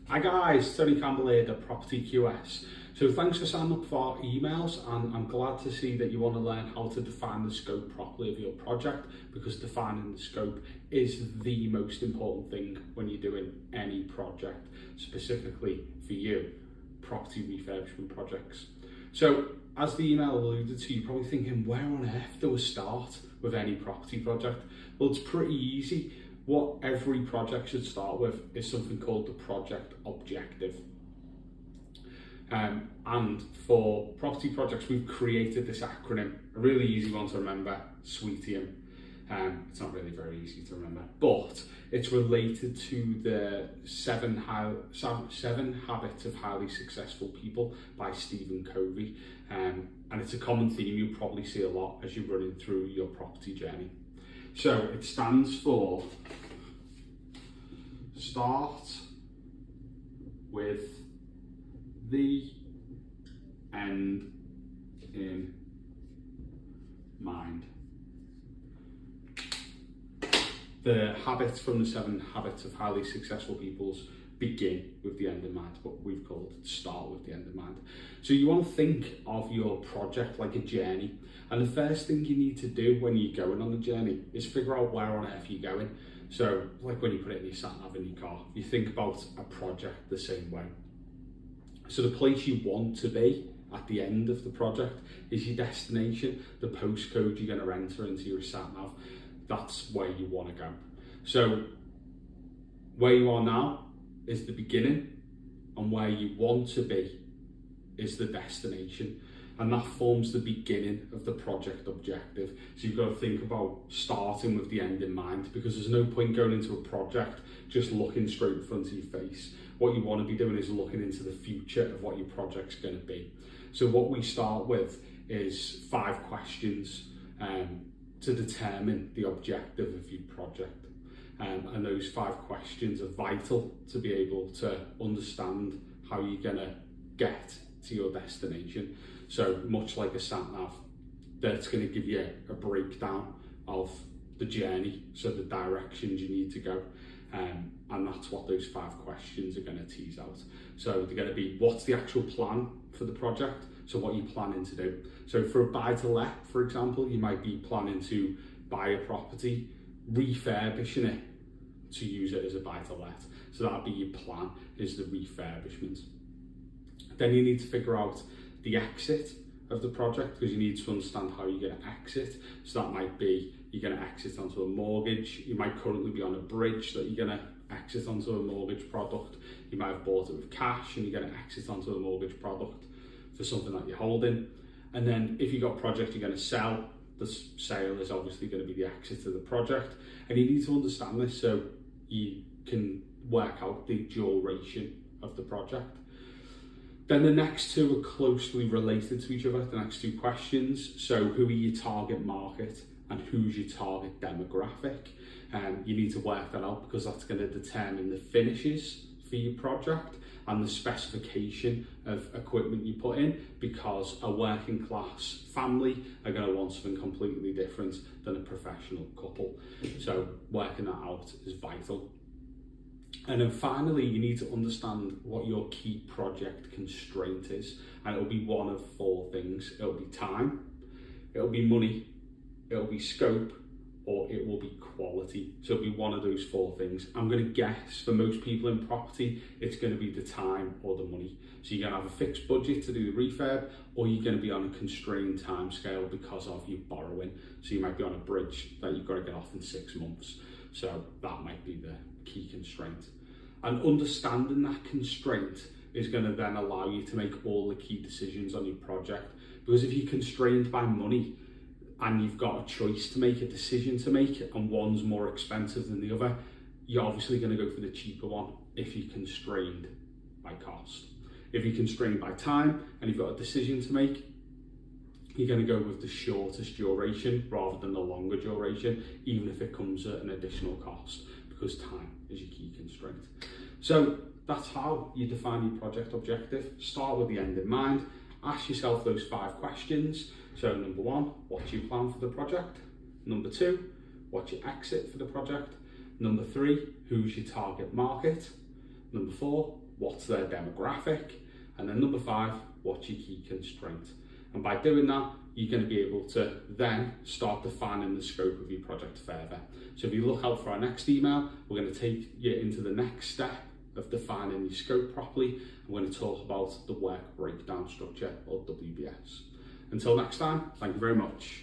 Hi guys, Tony Campbell here, the Property QS. So thanks for signing up for our emails, and I'm glad to see that you want to learn how to define the scope properly of your project, because defining the scope is the most important thing when you're doing any project, specifically for you, property refurbishment projects. So as the email alluded to, you're probably thinking, where on earth do we start with any property project? Well, it's pretty easy. What every project should start with is something called the project objective. And for property projects, we've created this acronym, a really easy one to remember, SWEETIUM. It's not really very easy to remember, but it's related to the seven Habits of Highly Successful People by Stephen Covey. And it's a common theme you'll probably see a lot as you're running through your property journey. So it stands for start with the end in mind. The habits from the 7 Habits of Highly Successful People's begin with the end in mind, but we've called it start with the end in mind. So you want to think of your project like a journey, and the first thing you need to do when you're going on a journey is figure out where on earth you're going. So like when you put it in your sat-nav in your car, you think about a project the same way. So the place you want to be at the end of the project is your destination, the postcode you're going to enter into your sat-nav. That's where you want to go. So where you are now is the beginning, and where you want to be is the destination, and that forms the beginning of the project objective. So you've got to think about starting with the end in mind, because there's no point going into a project just looking straight in front of your face. What you want to be doing is looking into the future of what your project's going to be. So what we start with is 5 questions to determine the objective of your project. And those 5 questions are vital to be able to understand how you're going to get to your destination. So much like a sat-nav, that's going to give you a breakdown of the journey, so the directions you need to go. And that's what those 5 questions are going to tease out. So they're going to be, what's the actual plan for the project? So what you're planning to do. So for a buy-to-let, for example, you might be planning to buy a property, refurbishing it to use it as a buy-to-let. So that'll be your plan, is the refurbishment. Then you need to figure out the exit of the project, because you need to understand how you're going to exit. So that might be you're going to exit onto a mortgage. You might currently be on a bridge that you're going to exit onto a mortgage product. You might have bought it with cash and you're going to exit onto a mortgage product for something that you're holding. And then if you've got a project you're going to sell, the sale is obviously going to be the exit of the project. And you need to understand this so you can work out the duration of the project. Then the next 2 are closely related to each other, the next 2 questions. So who are your target market and who's your target demographic? You need to work that out, because that's going to determine the finishes for your project and the specification of equipment you put in, because a working class family are going to want something completely different than a professional couple. So working that out is vital. And then finally, you need to understand what your key project constraint is, and it'll be one of 4 things. It'll be time, it'll be money, it'll be scope, or it will be quality. So it'll be one of those 4 things. I'm going to guess for most people in property, it's going to be the time or the money. So you're going to have a fixed budget to do the refurb, or you're going to be on a constrained time scale because of your borrowing. So you might be on a bridge that you've got to get off in 6 months. So that might be the key constraint. And understanding that constraint is going to then allow you to make all the key decisions on your project. Because if you're constrained by money and you've got a choice to make, a decision to make, and one's more expensive than the other, you're obviously going to go for the cheaper one if you're constrained by cost. If you're constrained by time and you've got a decision to make, you're going to go with the shortest duration rather than the longer duration, even if it comes at an additional cost, because time is your key constraint. So that's how you define your project objective. Start with the end in mind. Ask yourself those 5 questions. So number 1, what's your plan for the project? Number 2, what's your exit for the project? Number 3, who's your target market? Number 4, what's their demographic, and then number 5, what's your key constraint. And by doing that, you're going to be able to then start defining the scope of your project further. So if you look out for our next email, we're going to take you into the next step of defining your scope properly. We're going to talk about the work breakdown structure, or WBS. Until next time, thank you very much.